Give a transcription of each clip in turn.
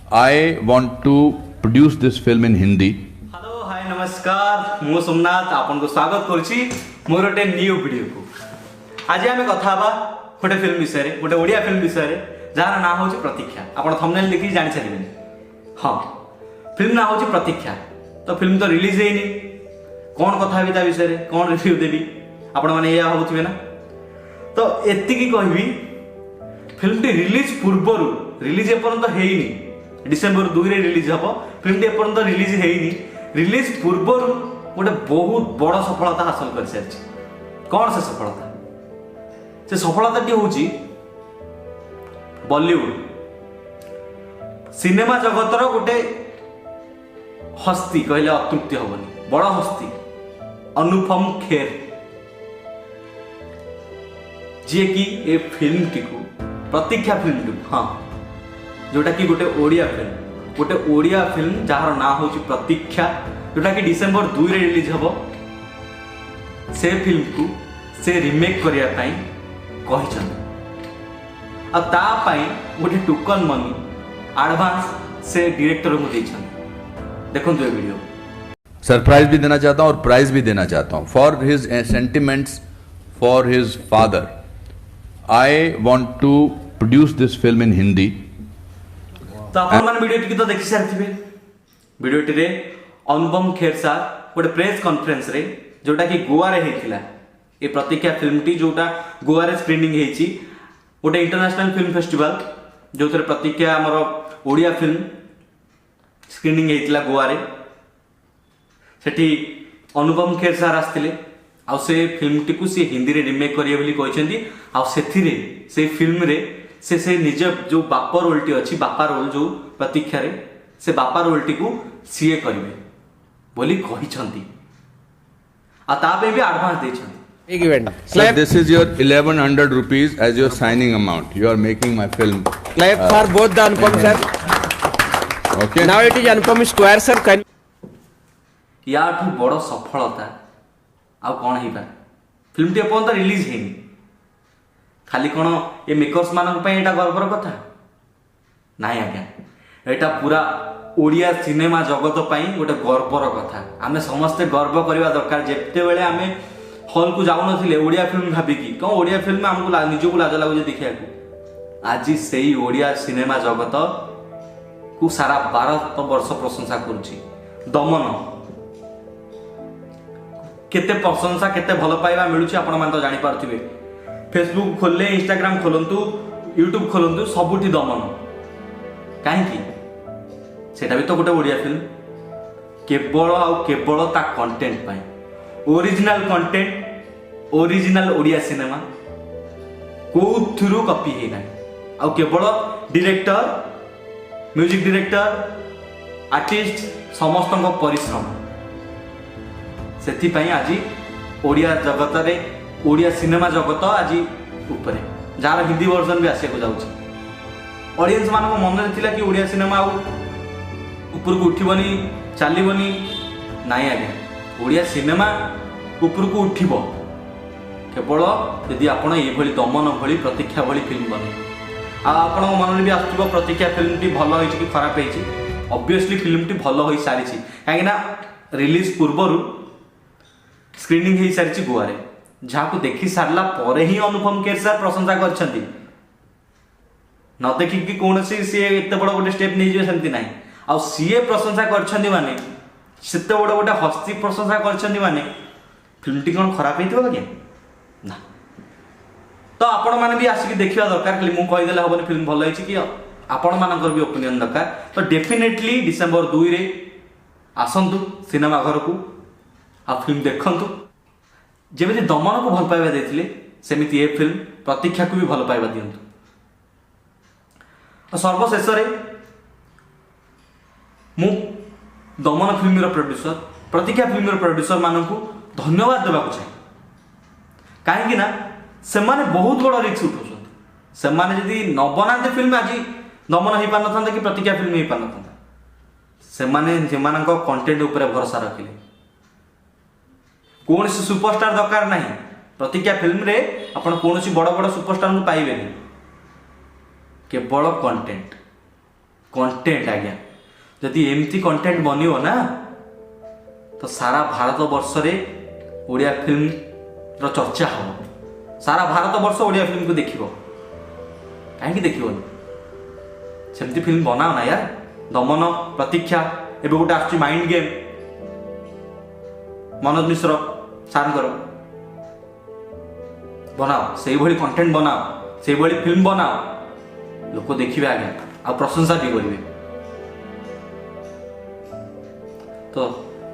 I want to produce this film in Hindi. Hello hi नमस्कार मु सोमनाथ आपन को स्वागत करछि मोर गोटे न्यू वीडियो को। आज आमे कथा बा गोटे फिल्म विषय रे, गोटे ओडिया फिल्म विषय रे जार ना होछि प्रतीक्षा। आपन थंबनेल देखि जानि छथिबे। हां, फिल्म ना होछि प्रतीक्षा। तो फिल्म तो रिलीज हेनी, कोन कथा बिता विषय रे कोन रिव्यू देबी आपन माने या होथिबे ना। तो एत्ति की कहबी फिल्म टी रिलीज पूर्वरु रिलीज एपर्यंत हेइनी, डिसेंबर 2 रे रिलीज हबो। फिल्म टी एपर्यंत रिलीज हेइनी, रिलीज पूर्वरु गोटे बहुत बड़ सफलता हासिल कर सारछि। कोन से सफलता? से सफलता टी होछि बॉलीवुड सिनेमा जगतर गोटे हस्ती कहले अतृप्ति हबनी, बड़ हस्ती अनुपम खेर, जे कि ए फिल्म टी को प्रतीक्षा फिल्म टी, हाँ जोटा कि गोटे ओडिया फिल्म जार ना होची प्रतीक्षा, जोटा कि डिसेंबर 2 रे रिलीज हबो। से फिल्म को से रिमेक करिया पई कहिछन आ ता पई गोटे टोकन मनी एडवांस से डायरेक्टर को देछन। देखो ये वीडियो। सरप्राइज भी देना चाहता हूं और प्राइज भी देना चाहता हूं for his sentiments for his father. I want to produce this film in Hindi. तो आप मन वीडियो टी तो देखि सारथिबे। वीडियो टी रे अनुपम खेर सर गोटे प्रेस कॉन्फ्रेंस रे जोटा कि गोवा रे हेतिला, ए प्रतीक्षा फिल्म टी जोटा गोवा रे स्क्रीनिंग हेची, गोटे इंटरनेशनल फिल्म फेस्टिवल जो थरे प्रतीक्षा हमर ओडिया फिल्म स्क्रीनिंग हेतिला गोवा रे। सेठी अनुपम खेर सर आस्तिले आ से फिल्म टी को से हिंदी रे रिमेक करिए बोली कहिसेंती। आ सेथिरे से फिल्म रे से निज जो बापा रोल टी अच्छी, बापा रोल जो प्रतीक्षा रे से बापा रोल टी को सीए करिवे बोली कहिसेंती। आ ताबे भी advance देछंती। Big event. Sir, this is your 1100 rupees as your signing amount. You are making my film. Clap for both the Anupam sir. Okay. Now it is Anupam Square sir. Can याठू बड़ सफलता आ कौन ही पारे? Film T अपन तो release हेनी, खाली कौन ये makers मानक पे एटा गर्वर कथा नाही आज्ञा। एटा पूरा ओडिया सिनेमा जगत पई गोटे गर्वर कथा। आमे समस्त गर्व करबा दरकार। जेते बेले आमे हॉल को जाउ नथिले ओडिया फिल्म भाबिकी कोन ओडिया फिल्म हमको निजो को लाज लागो देखिया को, आज सेही ओडिया सिनेमा जगत को सारा भारत वर्ष प्रशंसा करूची। दमन केते प्रशंसा केते भल पाइबा मिलुची आपण मान तो जानि पारथिबे। फेसबुक खोलले, इंस्टाग्राम खोलंतु, यूट्यूब खोलंतु, सबुठी दमन। काहे की सेटा भी तो गोटे ओडिया फिल्म, केवल ता कंटेंट पाई, original content, original Odia cinema कोथुरु कॉपी हे ना। आ केवल डायरेक्टर, म्यूजिक डायरेक्टर, आर्टिस्ट समस्तଙ୍କ परिश्रम। सेथि पई आज ओडिया जगत रे, ओडिया सिनेमा जगत आज ऊपर जार हिंदी वर्जन भी आसिया को जाउची। ऑडियंस मान मन रे थिला कि ओडिया सिनेमा ऊपर को उठिबनी, चलीबनी नाई आज्ञा। ओडिया सिनेमा ऊपर को उठिबो केवल यदि आपण ए भली दमन भली प्रतीक्षा भली फिल्म बने। आपण मन रे भी आसुबो प्रतीक्षा फिल्म टी भलो होइछि कि खराब होइछि। ऑब्वियसली फिल्म टी भलो होई सारिछि, काहे ना रिलीज पूर्वरु स्क्रीनिंग हेई सारिछि गोवा रे, जहाँ को देखी सारला परे ही अनुपम खेर सर प्रशंसा करछंती। न देखि कि कोनसी सी एते बड़ गोटे स्टेप नै जे सेंती नाही। आ सीए प्रशंसा करछंती माने सेते बड़ गोटे हस्ती प्रशंसा करछंती माने फिल्म टी कोन खराब हेतिबो कि ना। तो आपण माने भी आसी कि देखिबा दरकार। खाली मु कहि देले हबनी फिल्म भलो होइछि कि आपण मानकर भी ओपिनियन दरकार। तो डेफिनेटली डिसेंबर 2 रे आसंतु सिनेमा घर को आ फिल्म देखंतु। जेमिति दमन को भल पाइबा देथिले सेमिति ए फिल्म प्रतीक्षा को भी भल पाइबा दियंतु। सर्वशेष रे मु दमन फिल्म रो प्रोड्यूसर, प्रतीक्षा फिल्म रो प्रोड्यूसर मानन को धन्यवाद देबा को चाहे। काहे कि ना से माने बहुत बड़ रिस्क उठौछन। से माने जदी न बनाते फिल्म आज दमन हे पान नथांते कि प्रतीक्षा फिल्म हे पान नथांता। से माने जे मानक कंटेंट ऊपर भरोसा रखिले। कौन सी सुपरस्टार दरकार नहीं। प्रतिज्ञा फिल्म रे आपण कौन सी बड़ बड़ सुपरस्टार को पाइबे, केवल कंटेंट कंटेंट आज्ञा जदि एमती कंटेंट बनियो ना तो सारा भारत वर्ष रे ओडिया फिल्म रो चर्चा हो सारा भारत वर्ष ओडिया फिल्म को देखिबो कहीं देखिबोनी सेमती फिल्म बनाओ ना यार दमन प्रतीक्षा एबे गोटे आछी माइंड गेम मनोज मिश्र सारंकर बनाओ से भली कंटेंट बनाओ से भली फिल्म बनाओ लोक देखिबे आगे आ प्रशंसा भी करिवे तो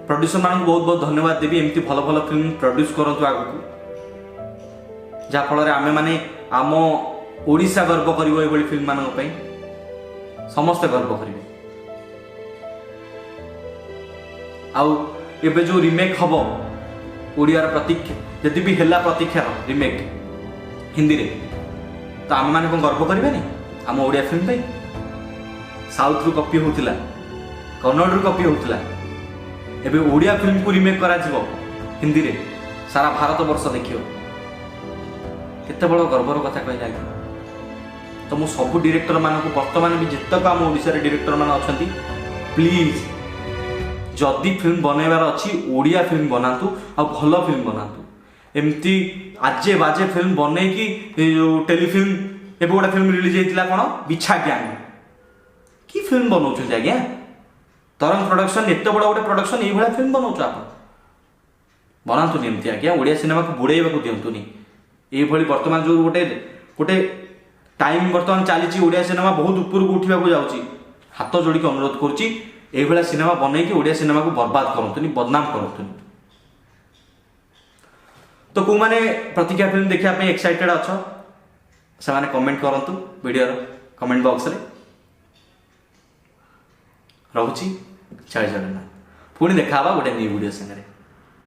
प्रोड्यूसर मान बहुत बहुत धन्यवाद देवी एमती भल भल फिल्म प्रोड्यूस करंतु आगु जहा फल आमे माने आम ओडिशा गर्व करिवो ए भली फिल्म मानक पई समस्त गर्व करिवे आउ एबे जो रिमेक हबो ओडियार प्रतीक्षा यदि भी हेला प्रतीक्षा रिमेक हिंदी रे तो आम माने कोन गर्व करिवे नि आम ओडिया फिल्म पई साउथ रु कॉपी होतिला कन्नड़ रु कॉपी होतिला एबे ओडिया फिल्म को रिमेक करा जिवो हिंदी रे सारा भारत वर्ष देखियो केते बड़ गर्वर कथा कहला तो मु सब डायरेक्टर मानक वर्तमान भी जितक आम ओडिशा रे डायरेक्टर मान अछंती प्लीज जदि फिल्म बनैबार अच्छी ओडिया फिल्म बनातु आ भल फिल्म बनातु एमती आजे बाजे फिल्म बनै कि टेलीफिल्म एबे गोटा फिल्म रिलीज होइतिला कोन बिछा गैंग की फिल्म बनौछु आज्ञा तरंग प्रोडक्शन एत बड़ा गोटे प्रोडक्शन ये भाया फिल्म बनाऊँ आप बनातु एमती आज्ञा ओडिया सिनेमा को बुड़ेबा दिंतुनि ये वर्तमान जो गोटे गोटे टाइम वर्तमान चली ओडिया सिनेमा बहुत ऊपर को उठा जाऊँगी हाथ जोड़ी अनुरोध करुच्ची ये सिनेमा बनई ओडिया सिनेमा को बर्बाद करतुनि बदनाम करतुनि तो कौ मैंने प्रतिज्ञा फिल्म देखा एक्साइटेड अच्छ से माने कमेंट करंतु वीडियो कमेंट बॉक्स रे रहुची जय जगन्नाथ पुणी देखा गोटे न्यू वीडियो संगे।